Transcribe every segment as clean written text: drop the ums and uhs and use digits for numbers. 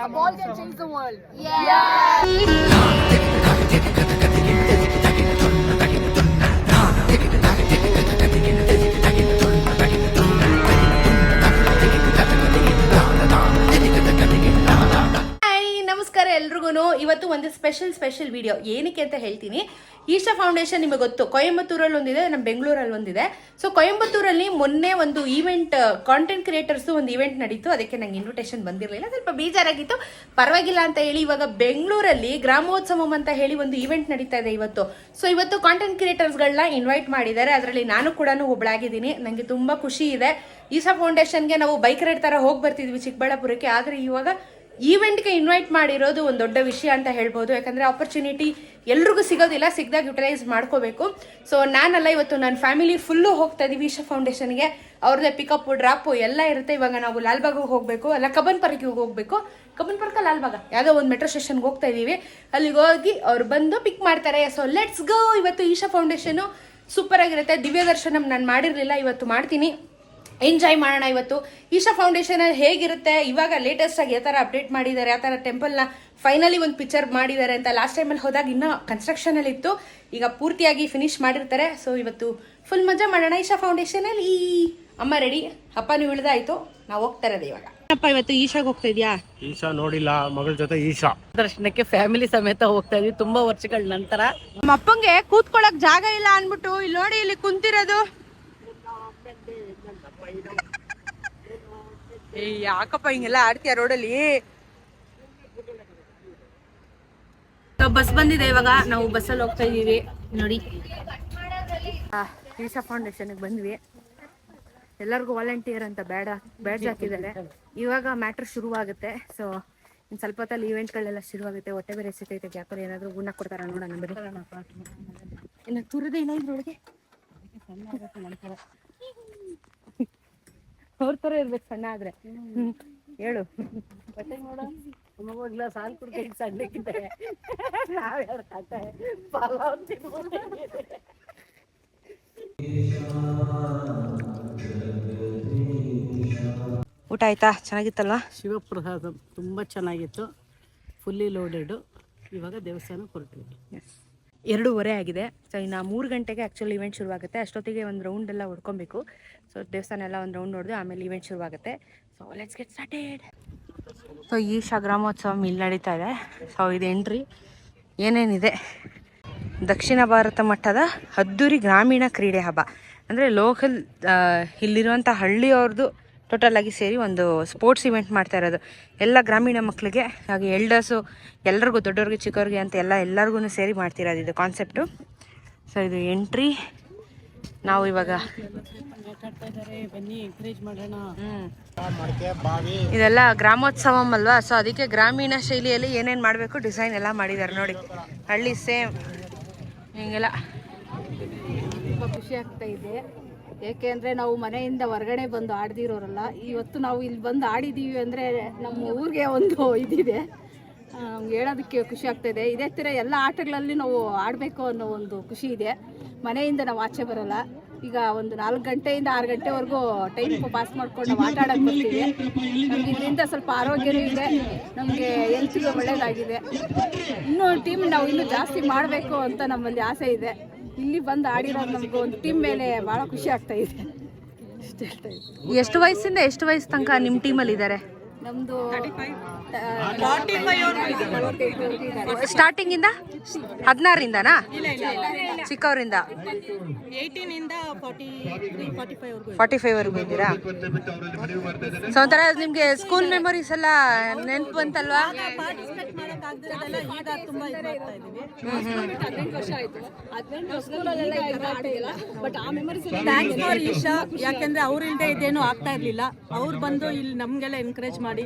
A ball can change the world. Yeah. ನಮಸ್ಕಾರ ಎಲ್ರಿಗೂ. ಇವತ್ತು ಒಂದು ಸ್ಪೆಷಲ್ ವಿಡಿಯೋ ಏನಕ್ಕೆ ಅಂತ ಹೇಳ್ತೀನಿ. ಈಶಾ ಫೌಂಡೇಶನ್ ನಿಮಗೆ ಗೊತ್ತು, ಕೊಯಂಬತ್ತೂರಲ್ಲಿ ಒಂದಿದೆ, ನಮ್ಮ ಬೆಂಗಳೂರಲ್ಲಿ ಒಂದಿದೆ. ಸೊ ಕೊಯಂಬತ್ತೂರಲ್ಲಿ ಮೊನ್ನೆ ಒಂದು ಈವೆಂಟ್, ಕಾಂಟೆಂಟ್ ಕ್ರಿಯೇಟರ್ಸ್ ಒಂದು ಈವೆಂಟ್ ನಡೀತು. ಅದಕ್ಕೆ ನಂಗೆ ಇನ್ವಿಟೇಷನ್ ಬಂದಿರಲಿಲ್ಲ, ಸ್ವಲ್ಪ ಬೇಜಾರಾಗಿತ್ತು. ಪರವಾಗಿಲ್ಲ ಅಂತ ಹೇಳಿ ಇವಾಗ ಬೆಂಗಳೂರಲ್ಲಿ ಗ್ರಾಮೋತ್ಸವಂ ಅಂತ ಹೇಳಿ ಒಂದು ಈವೆಂಟ್ ನಡೀತಾ ಇದೆ ಇವತ್ತು. ಸೊ ಇವತ್ತು ಕಾಂಟೆಂಟ್ ಕ್ರಿಯೇಟರ್ಸ್ಗಳನ್ನ ಇನ್ವೈಟ್ ಮಾಡಿದ್ದಾರೆ. ಅದರಲ್ಲಿ ನಾನು ಕೂಡ ಒಬ್ಳಾಗಿದ್ದೀನಿ. ನನಗೆ ತುಂಬಾ ಖುಷಿ ಇದೆ. ಈಶಾ ಫೌಂಡೇಶನ್ಗೆ ನಾವು ಬೈಕ್ ರೈಡ್ ತರ ಹೋಗಿ ಬರ್ತಿದ್ವಿ ಚಿಕ್ಕಬಳ್ಳಾಪುರಕ್ಕೆ. ಆದರೆ ಇವಾಗ ಈವೆಂಟ್ಗೆ ಇನ್ವೈಟ್ ಮಾಡಿರೋದು ಒಂದು ದೊಡ್ಡ ವಿಷಯ ಅಂತ ಹೇಳ್ಬೋದು. ಯಾಕಂದರೆ ಆಪರ್ಚುನಿಟಿ ಎಲ್ರಿಗೂ ಸಿಗೋದಿಲ್ಲ, ಸಿಗ್ದಾಗ ಯುಟಿಲೈಸ್ ಮಾಡ್ಕೋಬೇಕು. ಸೊ ನಾನಲ್ಲ, ಇವತ್ತು ನನ್ನ ಫ್ಯಾಮಿಲಿ ಫುಲ್ಲು ಹೋಗ್ತಾ ಇದೀವಿ ಈಶಾ ಫೌಂಡೇಶನ್ಗೆ. ಅವ್ರದ್ದೇ ಪಿಕಪ್ಪು ಡ್ರಾಪು ಎಲ್ಲ ಇರುತ್ತೆ. ಇವಾಗ ನಾವು ಲಾಲ್ಬಾಗ್ಗೆ ಹೋಗಬೇಕು, ಅಲ್ಲ ಕಬ್ಬನ್ ಪಾರ್ಕಿಗೆ ಹೋಗಬೇಕು. ಕಬ್ಬನ್ ಪಾರ್ಕ ಲಾಲ್ಬಾಗ ಯಾವುದೋ ಒಂದು ಮೆಟ್ರೋ ಸ್ಟೇಷನ್ಗೆ ಹೋಗ್ತಾ ಇದ್ದೀವಿ. ಅಲ್ಲಿಗೆ ಹೋಗಿ ಅವ್ರು ಬಂದು ಪಿಕ್ ಮಾಡ್ತಾರೆ. So let's go. ಇವತ್ತು ಈಶಾ ಫೌಂಡೇಶನು ಸೂಪರ್ ಆಗಿರುತ್ತೆ. ದಿವ್ಯ ದರ್ಶನಂ ನಾನು ಮಾಡಿರಲಿಲ್ಲ, ಇವತ್ತು ಮಾಡ್ತೀನಿ. ಎಂಜಾಯ್ ಮಾಡೋಣ. ಇವತ್ತು ಈಶಾ ಫೌಂಡೇಶನ್ ಹೇಗಿರುತ್ತೆ, ಇವಾಗ ಲೇಟೆಸ್ಟ್ ಆಗಿ ಯಾವ ಥರ ಅಪ್ಡೇಟ್ ಮಾಡಿದ್ದಾರೆ, ಯಾವ ಥರ ಟೆಂಪಲ್ನ ಫೈನಲಿ ಒಂದು ಪಿಕ್ಚರ್ ಮಾಡಿದ್ದಾರೆ ಅಂತ. ಲಾಸ್ಟ್ ಟೈಮಲ್ಲಿ ಹೋದಾಗ ಇನ್ನೂ ಕನ್ಸ್ಟ್ರಕ್ಷನಲ್ಲಿ ಇತ್ತು, ಈಗ ಪೂರ್ತಿಯಾಗಿ ಫಿನಿಶ್ ಮಾಡಿರ್ತಾರೆ. ಸೊ ಇವತ್ತು ಫುಲ್ ಮಜಾ ಮಾಡೋಣ ಈಶಾ ಫೌಂಡೇಶನಲ್ಲಿ. ಅಮ್ಮ ರೆಡಿ, ಅಪ್ಪ ನೀವು ಇಳಿದಾಯ್ತು, ನಾವು ಹೋಗ್ತಾ ಇರೋದು ಇವಾಗ. ಅಪ್ಪ ಇವತ್ತು ಈಶಾಗೆ ಹೋಗ್ತಾ ಇದೆಯಾ? ಈಶಾ ನೋಡಿಲ್ಲ, ಮಗಳ ಜೊತೆ ಈಶಾ ದರ್ಶನಕ್ಕೆ ಫ್ಯಾಮಿಲಿ ಸಮೇತ ಹೋಗ್ತಾ ಇದೀವಿ ತುಂಬಾ ವರ್ಷಗಳ ನಂತರ. ನಮ್ಮ ಅಪ್ಪಂಗೆ ಕೂತ್ಕೊಳ್ಳಕ್ ಜಾಗ ಇಲ್ಲ ಅನ್ಬಿಟ್ಟು ಇಲ್ಲಿ ನೋಡಿ, ಇಲ್ಲಿ ಕುಂತಿರೋದು. ಯಾಕಪ್ಪ ಹಿಂಗೆಲ್ಲ ಆಡ್ತೀಯ ರೋಡಲ್ಲಿ? ಬಸ್ ಬಂದಿದೆ, ಇವಾಗ ನಾವು ಬಸ್ಸಲ್ಲಿ ಹೋಗ್ತಾ ಇದೀವಿ. ನೋಡಿ ಈಶಾ ಫೌಂಡೇಶನ್ಗೆ ಬಂದ್ವಿ. ಎಲ್ಲರಿಗೂ ವಾಲಂಟಿಯರ್ ಅಂತ ಬ್ಯಾಡ್ಜ್ ಹಾಕಿದ್ದಾರೆ. ಇವಾಗ ಮ್ಯಾಟ್ರ್ ಶುರುವಾಗುತ್ತೆ. ಸೊ ಇನ್ನು ಸ್ವಲ್ಪ ಹೊತ್ತಲ್ಲಿ ಈವೆಂಟ್ಗಳೆಲ್ಲ ಶುರುವಾಗುತ್ತೆ. ಹೊಟ್ಟೆ ಬೇರೆ ಸಿಗ್ತೈತೆ, ಗ್ಯಾಪಲ್ಲಿ ಏನಾದರೂ ಗುಣ ಕೊಡ್ತಾರ ನೋಡೋಣ. ಬರೀ ಇನ್ನು ತುರಿದೇ ಇಲ್ಲ ಇದ್ರೊಳಗೆ. ಅವ್ರ ಥರ ಇರ್ಬೇಕು ಸಣ್ಣ ಆದ್ರೆ. ಹೇಳು ಗ್ಲಾಸ್ ಹಾಲು ಕುಡ್ಕೊಂಡು ಸಣ್ಣಕ್ಕಿದ್ದಾರೆ. ನಾವ್ಯಾರು ಕಾಟ ಪಲಾವ್ ಊಟ ಆಯ್ತಾ? ಚೆನ್ನಾಗಿತ್ತಲ್ವಾ? ಶಿವಪ್ರಸಾದ ತುಂಬಾ ಚೆನ್ನಾಗಿತ್ತು, ಫುಲ್ಲಿ ಲೋಡೆಡ್. ಇವಾಗ ದೇವಸ್ಥಾನ ಹೊರಟಿದ್ವಿ. 2:30 ಆಗಿದೆ. ಸೊ ಇನ್ನು 3 ಗಂಟೆಗೆ ಆ್ಯಕ್ಚುಲಿ ಈವೆಂಟ್ ಶುರುವಾಗುತ್ತೆ. ಅಷ್ಟೊತ್ತಿಗೆ ಒಂದು ರೌಂಡ್ ಎಲ್ಲ ಹೊಡ್ಕೊಬೇಕು. ಸೊ ದೇವಸ್ಥಾನ ಎಲ್ಲ ಒಂದು ರೌಂಡ್ ನೋಡಿದೆ, ಆಮೇಲೆ ಈವೆಂಟ್ ಶುರುವಾಗುತ್ತೆ. So let's get started. So Isha Gramotsava ಇಲ್ಲಿ ನಡೀತಾ ಇದೆ. ಸೊ ಇದು ಎಂಟ್ರಿ. ಏನೇನಿದೆ, ದಕ್ಷಿಣ ಭಾರತ ಮಟ್ಟದ ಅದ್ದೂರಿ ಗ್ರಾಮೀಣ ಕ್ರೀಡೆ ಹಬ್ಬ. ಅಂದರೆ ಲೋಕಲ್ ಇಲ್ಲಿರುವಂಥ ಹಳ್ಳಿಯವ್ರದ್ದು ಟೋಟಲ್ ಆಗಿ ಸೇರಿ ಒಂದು ಸ್ಪೋರ್ಟ್ಸ್ ಇವೆಂಟ್ ಮಾಡ್ತಾ ಇರೋದು. ಎಲ್ಲ ಗ್ರಾಮೀಣ ಮಕ್ಕಳಿಗೆ, ಹಾಗೆ ಎಲ್ಡರ್ಸು, ಎಲ್ಲರಿಗೂ, ದೊಡ್ಡವ್ರಿಗೆ ಚಿಕ್ಕವ್ರಿಗೆ ಅಂತ ಎಲ್ಲರಿಗೂ ಸೇರಿ ಮಾಡ್ತಿರೋದು ಇದು ಕಾನ್ಸೆಪ್ಟು. ಸೊ ಇದು ಎಂಟ್ರಿ. ನಾವು ಇವಾಗ ಇದೆಲ್ಲ ಗ್ರಾಮೋತ್ಸವಂ ಅಲ್ವಾ, ಸೊ ಅದಕ್ಕೆ ಗ್ರಾಮೀಣ ಶೈಲಿಯಲ್ಲಿ ಏನೇನು ಮಾಡಬೇಕು ಡಿಸೈನ್ ಎಲ್ಲ ಮಾಡಿದ್ದಾರೆ ನೋಡಿ. ಹಳ್ಳಿ ಸೇಮ್ ಹಿಂಗೆಲ್ಲ. ತುಂಬ ಖುಷಿ ಆಗ್ತಾ ಇದೆ. ಏಕೆಂದರೆ ನಾವು ಮನೆಯಿಂದ ಹೊರಗಡೆ ಬಂದು ಆಡ್ದಿರೋರಲ್ಲ. ಇವತ್ತು ನಾವು ಇಲ್ಲಿ ಬಂದು ಆಡಿದ್ದೀವಿ ಅಂದರೆ ನಮ್ಮ ಊರಿಗೆ ಒಂದು ಇದಿದೆ, ಹೇಳೋದಕ್ಕೆ ಖುಷಿ ಆಗ್ತಾಯಿದೆ. ಇದೇ ಥರ ಎಲ್ಲ ಆಟಗಳಲ್ಲಿ ನಾವು ಆಡಬೇಕು ಅನ್ನೋ ಒಂದು ಖುಷಿ ಇದೆ. ಮನೆಯಿಂದ ನಾವು ಆಚೆ ಬರೋಲ್ಲ. ಈಗ ಒಂದು 4 ಗಂಟೆಯಿಂದ 6 ಗಂಟೆವರೆಗೂ ಟೈಮ್ ಪಾಸ್ ಮಾಡ್ಕೊಂಡು ನಾವು ಆಟ ಆಡೋಕ್ಕೆ ಬರ್ತೀವಿ. ನಮ್ಗೆ ಇದರಿಂದ ಸ್ವಲ್ಪ ಆರೋಗ್ಯನೂ ಇದೆ, ನಮಗೆ ಹೆಲ್ತಿಗೆ ಒಳ್ಳೆಯದಾಗಿದೆ. ಇನ್ನೂ ಟೀಮ್ ನಾವು ಇನ್ನೂ ಜಾಸ್ತಿ ಮಾಡಬೇಕು ಅಂತ ನಮ್ಮಲ್ಲಿ ಆಸೆ ಇದೆ. ಇಲ್ಲಿ ಬಂದು ಆಡಿರೋದು ನಮ್ಗೆ ಒಂದು ಟೀಮ್ ಮೇಲೆ ಭಾಳ ಖುಷಿ ಆಗ್ತಾ ಇದೆ. ಇಷ್ಟು ಹೇಳ್ತಾ ಇದ್ದೀನಿ. ಎಷ್ಟು ವಯಸ್ಸಿಂದ ಎಷ್ಟು ವಯಸ್ಸು ತನಕ ನಿಮ್ಮ ಟೀಮಲ್ಲಿ ಇದ್ದಾರೆ? ನಮ್ಮದು ಸ್ಟಾರ್ಟಿಂಗಿಂದ 16ರಿಂದನಾ? ಚಿಕ್ಕವರಿಂದ 45ವರೆಗೂ ಇದ್ದೀರಾ? ಸೊ ಒಂಥರ ನಿಮಗೆ ಸ್ಕೂಲ್ ಮೆಮೊರೀಸ್ ಎಲ್ಲ ನೆನಪು ಬಂತಲ್ವಾ? 18 ವರ್ಷ ಆಯಿತು. 18 ಸ್ಕೂಲಲ್ಲೆಲ್ಲ ಬಟ್ ಆ ಮೆಮೊರೀಸ್ ಥ್ಯಾಂಕ್ಸ್ ಫಾರ್ ಈಶಾ. ಯಾಕೆಂದ್ರೆ ಅವ್ರಿಲ್ದೆ ಇದೇನು ಆಗ್ತಾ ಇರ್ಲಿಲ್ಲ. ಅವ್ರು ಬಂದು ಇಲ್ಲಿ ನಮಗೆಲ್ಲ ಎನ್ಕರೇಜ್ ಮಾಡಿ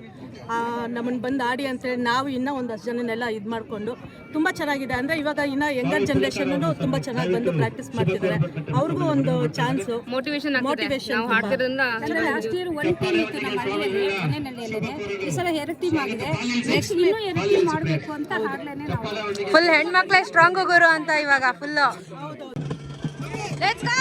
ನಮ್ಮನ್ನು ಬಂದು ಆಡಿ ಅಂತೇಳಿ ನಾವು ಇನ್ನೂ ಒಂದಷ್ಟು ಜನನೆಲ್ಲ ಇದು ಮಾಡಿಕೊಂಡು ತುಂಬ ಚೆನ್ನಾಗಿದೆ. ಅಂದರೆ ಇವಾಗ ಇನ್ನು ಯಂಗರ್ ಜನ್ರೇಷನ್ನು ತುಂಬ ಚೆನ್ನಾಗಿ ಬಂದು ಪ್ರಾಕ್ಟೀಸ್ ಮಾಡ್ತಿದ್ದಾರೆ. ಅವ್ರಿಗೂ ಒಂದು chance, motivation. Last year 1 team ಇತ್ತು ನಮ್ಮ ಹಳ್ಳಿಯಲ್ಲಿ, ಮನೆಯಲ್ಲಿ. ಈ ಸಲ 2 ಟೀಮ್ ಆಗಿದೆ. ನೆಕ್ಸ್ಟ್ ಇನ್ನೂ 2 ಟೀಮ್ ಮಾಡಬೇಕು ಅಂತ ಆಗ್ಲೇನೆ ನಾವು ಫುಲ್ ಹೆಣ್ಮಕ್ಳೇ ಸ್ಟ್ರಾಂಗ್ ಹೋಗೋರು ಅಂತ ಇವಾಗ ಫುಲ್ಲು. Let's go.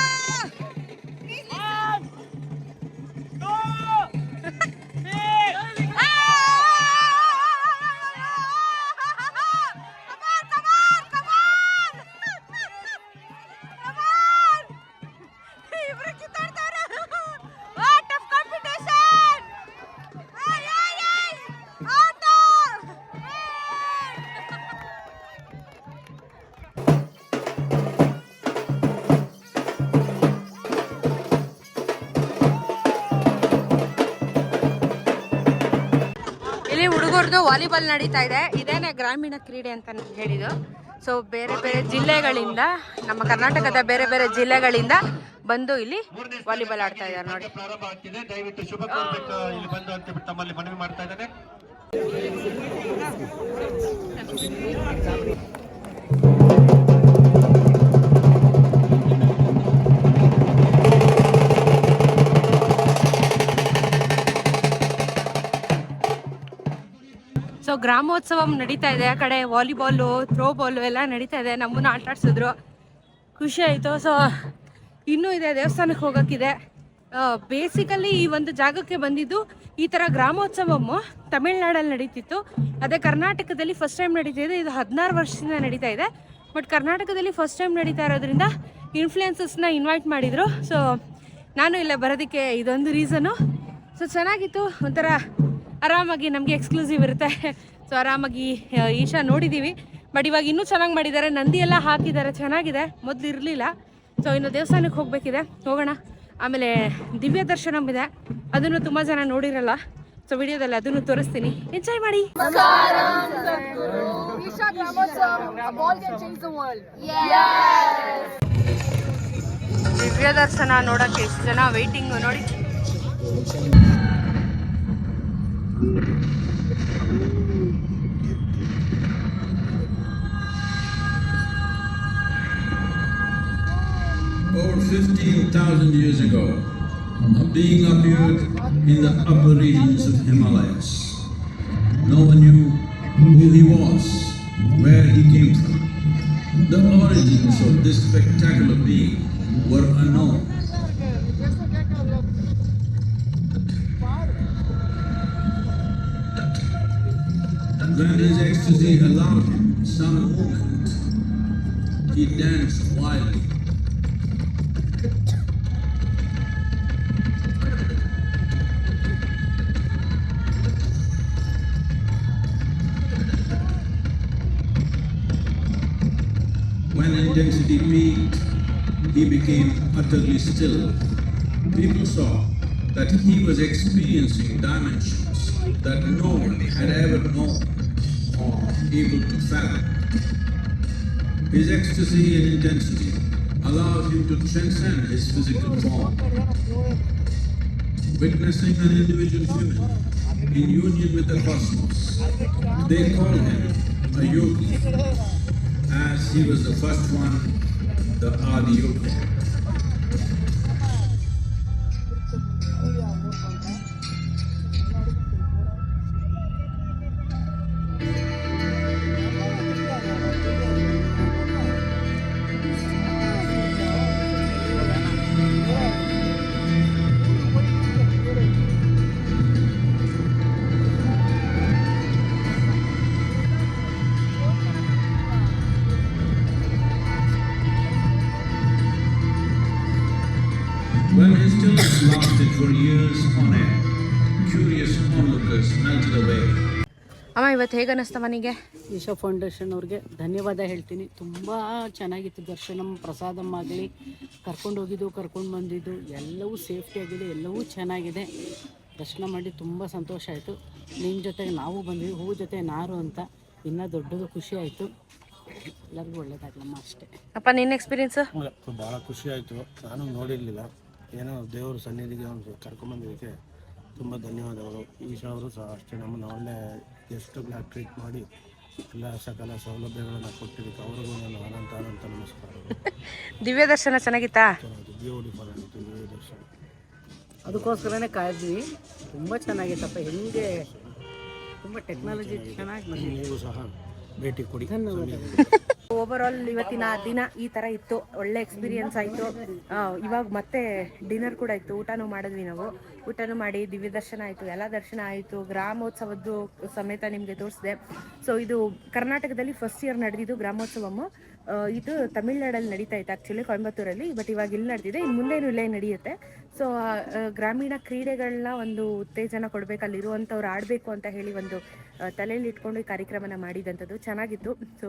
ಇಲ್ಲಿ ಹುಡುಗರದು ವಾಲಿಬಾಲ್ ನಡೀತಾ ಇದೆ. ಇದೇನೆ ಗ್ರಾಮೀಣ ಕ್ರೀಡೆ ಅಂತ ಹೇಳಿದ್ದು. ಸೊ ಬೇರೆ ಬೇರೆ ಜಿಲ್ಲೆಗಳಿಂದ, ನಮ್ಮ ಕರ್ನಾಟಕದ ಬೇರೆ ಬೇರೆ ಜಿಲ್ಲೆಗಳಿಂದ ಬಂದು ಇಲ್ಲಿ ವಾಲಿಬಾಲ್ ಆಡ್ತಾ ಇದ್ದಾರೆ ನೋಡಿ. ಪ್ರಾರಂಭ ಆಗ್ತಿದೆ. ದಯವಿಟ್ಟು ಶುಭ ಕೋರಬೇಕು ಇಲ್ಲಿ ಬಂದು ಅಂತ ತಮ್ಮಲ್ಲಿ ಮನವಿ ಮಾಡ್ತಾ ಇದ್ದಾರೆ. ಸೊ ಗ್ರಾಮೋತ್ಸವ ನಡೀತಾ ಇದೆ. ಆ ಕಡೆ ವಾಲಿಬಾಲು, ಥ್ರೋ ಬಾಲು ಎಲ್ಲ ನಡೀತಾ ಇದೆ. ನಮ್ಮನ್ನ ಆಟ ಆಡ್ಸಿದ್ರು, ಖುಷಿ ಆಯಿತು. ಸೊ ಇನ್ನೂ ಇದೆ, ದೇವಸ್ಥಾನಕ್ಕೆ ಹೋಗೋಕ್ಕಿದೆ. ಬೇಸಿಕಲಿ ಈ ಒಂದು ಜಾಗಕ್ಕೆ ಬಂದಿದ್ದು ಈ ಥರ ಗ್ರಾಮೋತ್ಸವಮ್ಮು ತಮಿಳ್ನಾಡಲ್ಲಿ ನಡೀತಿತ್ತು. ಅದೇ ಕರ್ನಾಟಕದಲ್ಲಿ ಫಸ್ಟ್ ಟೈಮ್ ನಡೀತಿದೆ. ಇದು 16 ವರ್ಷದಿಂದ ನಡೀತಾ ಇದೆ. ಬಟ್ ಕರ್ನಾಟಕದಲ್ಲಿ ಫಸ್ಟ್ ಟೈಮ್ ನಡೀತಾ ಇರೋದ್ರಿಂದ ಇನ್ಫ್ಲುಯೆನ್ಸಸ್ನ ಇನ್ವೈಟ್ ಮಾಡಿದರು. ಸೊ ನಾನು ಇಲ್ಲೇ ಬರೋದಕ್ಕೆ ಇದೊಂದು ರೀಸನು. ಸೊ ಚೆನ್ನಾಗಿತ್ತು, ಒಂಥರ ಆರಾಮಾಗಿ ನಮಗೆ ಎಕ್ಸ್ಕ್ಲೂಸಿವ್ ಇರುತ್ತೆ. ಸೊ ಆರಾಮಾಗಿ ಈಶಾ ನೋಡಿದ್ದೀವಿ. ಬಟ್ ಇವಾಗ ಇನ್ನೂ ಚೆನ್ನಾಗಿ ಮಾಡಿದ್ದಾರೆ, ನಂದಿ ಎಲ್ಲ ಹಾಕಿದ್ದಾರೆ, ಚೆನ್ನಾಗಿದೆ. ಮೊದಲು ಇರಲಿಲ್ಲ. ಸೊ ಇನ್ನು ದೇವಸ್ಥಾನಕ್ಕೆ ಹೋಗಬೇಕಿದೆ, ಹೋಗೋಣ. ಆಮೇಲೆ ದಿವ್ಯ ದರ್ಶನಂ ಇದೆ, ಅದನ್ನು ತುಂಬ ಜನ ನೋಡಿರಲ್ಲ. ಸೊ ವಿಡಿಯೋದಲ್ಲಿ ಅದನ್ನು ತೋರಿಸ್ತೀನಿ, ಎಂಜಾಯ್ ಮಾಡಿ. ದಿವ್ಯ ದರ್ಶನ ನೋಡೋಕ್ಕೆ ಎಷ್ಟು ಜನ ವೆಯ್ಟಿಂಗು ನೋಡಿ. Over 15,000 years ago, a being appeared in the upper regions of Himalayas. No one knew who he was, where he came from. The origins of this spectacular being were unknown. When his ecstasy allowed him some movement, he danced wildly. When intensity peaked, he became utterly still. People saw that he was experiencing dimensions that no one had ever known or able to fathom. His ecstasy and intensity allowed him to transcend his physical form. Witnessing an individual human in union with the cosmos, they called him a yogi, as he was the first one, the Adi Yogi. When his stillness lasted for years on end, curious onlookers melted away. ಅಮ್ಮ, ಇವತ್ತು ಹೇಗೆ ಅನ್ನಿಸ್ತಮ್ಮ ನಿಮಗೆ? Isha foundation ಅವ್ರಿಗೆ ಧನ್ಯವಾದ ಹೇಳ್ತೀನಿ. ತುಂಬ ಚೆನ್ನಾಗಿತ್ತು ದರ್ಶನಂ, ಪ್ರಸಾದಂ ಆಗಲಿ, ಕರ್ಕೊಂಡು ಬಂದಿದ್ದು ಎಲ್ಲವೂ ಸೇಫ್ಟಿ ಆಗಿದೆ, ಎಲ್ಲವೂ ಚೆನ್ನಾಗಿದೆ. ದರ್ಶನ ಮಾಡಿ ತುಂಬ ಸಂತೋಷ ಆಯಿತು. ನಿಮ್ಮ ಜೊತೆಗೆ ನಾವು ಬಂದ್ವಿ, ಹೂ ಜೊತೆ ನಾರು ಅಂತ, ಇನ್ನೂ ದೊಡ್ಡದು ಖುಷಿ ಆಯಿತು. ಎಲ್ಲರಿಗೂ ಒಳ್ಳೇದಾಗಲಮ್ಮ ಅಷ್ಟೇ. ಅಪ್ಪ, ನಿನ್ನ ಎಕ್ಸ್ಪೀರಿಯನ್ಸು? ಭಾಳ ಖುಷಿ ಆಯಿತು. ನಾನು ನೋಡಿರಲಿಲ್ಲ, ಏನೋ ದೇವರು ಸನ್ನಿಧಿಗೆ ಒಂದು ಕರ್ಕೊಂಬಂದಿದ್ದಕ್ಕೆ ತುಂಬ ಧನ್ಯವಾದಗಳು. ಈಶಾ ಅವರು ಸಹ ಅಷ್ಟೇ ನಮ್ಮನ್ನು ಒಳ್ಳೆ ಗೆಸ್ಟ್ಗಳಾಗಿ ಟ್ರೀಟ್ ಮಾಡಿ ಎಲ್ಲ ಸಕಲ ಸೌಲಭ್ಯಗಳನ್ನು ಕೊಟ್ಟಿದ್ದಕ್ಕೆ ಅವ್ರಿಗೂ ನಾನು ಅನಂತ ನಮಸ್ಕಾರ. ದಿವ್ಯ ದರ್ಶನ ಚೆನ್ನಾಗಿತ್ತಾ? ಬ್ಯೂಟಿಫುಲ್ ಆಗಿತ್ತು ದಿವ್ಯ ದರ್ಶನ. ಅದಕ್ಕೋಸ್ಕರನೇ ಕಾಯ್ದ್ವಿ. ತುಂಬ ಚೆನ್ನಾಗಿತ್ತಪ್ಪ, ಹೆಂಗೆ ತುಂಬ ಟೆಕ್ನಾಲಜಿ ಚೆನ್ನಾಗಿ ಬಂದಿದೆ. ನೀವು ಸಹ ಭೇಟಿ ಕೊಡಿ. ಓವರ್ ಆಲ್ ಇವತ್ತಿನ ದಿನ ಈ ಥರ ಇತ್ತು, ಒಳ್ಳೆ ಎಕ್ಸ್ಪೀರಿಯನ್ಸ್ ಆಯಿತು. ಇವಾಗ ಮತ್ತೆ ಡಿನ್ನರ್ ಕೂಡ ಇತ್ತು, ಊಟನೂ ಮಾಡಿದ್ವಿ ನಾವು. ಊಟನೂ ಮಾಡಿ ದಿವ್ಯ ದರ್ಶನ ಆಯಿತು, ಎಲ್ಲ ದರ್ಶನ ಆಯಿತು. ಗ್ರಾಮೋತ್ಸವದ್ದು ಸಮೇತ ನಿಮಗೆ ತೋರಿಸಿದೆ. ಸೊ ಇದು ಕರ್ನಾಟಕದಲ್ಲಿ ಫಸ್ಟ್ ಇಯರ್ ನಡೆದಿದ್ದು ಗ್ರಾಮೋತ್ಸವಮ್ಮು. ಇದು ತಮಿಳ್ನಾಡಲ್ಲಿ ನಡೀತಾ ಇತ್ತು ಆ್ಯಕ್ಚುಲಿ, ಕೊಯಂಬತ್ತೂರಲ್ಲಿ. ಬಟ್ ಇವಾಗ ಇಲ್ಲಿ ನಡೆದಿದೆ, ಇನ್ನು ಮುಂದೇನು ಇಲ್ಲೇ ನಡೆಯುತ್ತೆ. ಸೊ ಗ್ರಾಮೀಣ ಕ್ರೀಡೆಗಳನ್ನ ಒಂದು ಉತ್ತೇಜನ ಕೊಡಬೇಕು, ಅಲ್ಲಿರುವಂಥವ್ರು ಆಡಬೇಕು ಅಂತ ಹೇಳಿ ಒಂದು ತಲೆಯಲ್ಲಿ ಇಟ್ಕೊಂಡು ಈ ಕಾರ್ಯಕ್ರಮನ ಮಾಡಿದಂಥದ್ದು ಚೆನ್ನಾಗಿತ್ತು. ಸೊ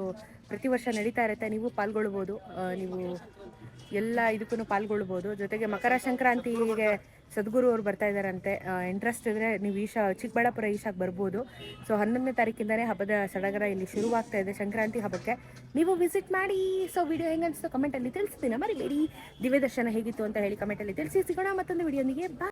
ಪ್ರತಿ ವರ್ಷ ನಡೀತಾ ಇರುತ್ತೆ, ನೀವು ಪಾಲ್ಗೊಳ್ಬೋದು, ನೀವು ಎಲ್ಲ ಇದಕ್ಕೂ ಪಾಲ್ಗೊಳ್ಬೋದು. ಜೊತೆಗೆ ಮಕರ ಸಂಕ್ರಾಂತಿಗೆ ಸದ್ಗುರು ಅವ್ರು ಬರ್ತಾ ಇದ್ದಾರಂತೆ. ಇಂಟ್ರೆಸ್ಟ್ ಇದ್ದರೆ ನೀವು ಚಿಕ್ಕಬಳ್ಳಾಪುರ ಈಶಾಗೆ ಬರ್ಬೋದು. ಸೊ 11ನೇ ತಾರೀಕಿಂದನೇ ಹಬ್ಬದ ಸಡಗರ ಇಲ್ಲಿ ಶುರುವಾಗ್ತಾ ಇದೆ ಸಂಕ್ರಾಂತಿ ಹಬ್ಬಕ್ಕೆ. ನೀವು ವಿಸಿಟ್ ಮಾಡಿ. ಸೊ ವಿಡಿಯೋ ಹೆಂಗೆ ಅನಿಸ್ತು ಕಮೆಂಟಲ್ಲಿ ತಿಳಿಸ್ತೀನಿ, ಮರಿಬೇಡಿ. ದಿವ್ಯ ದರ್ಶನ ಹೇಗಿತ್ತು ಅಂತ ಹೇಳಿ ಕಮೆಂಟಲ್ಲಿ ತಿಳಿಸಿ. ಸಿಗೋಣ ಮತ್ತೊಂದು ವಿಡಿಯೋನಿಗೆ. ಬಾಯ್.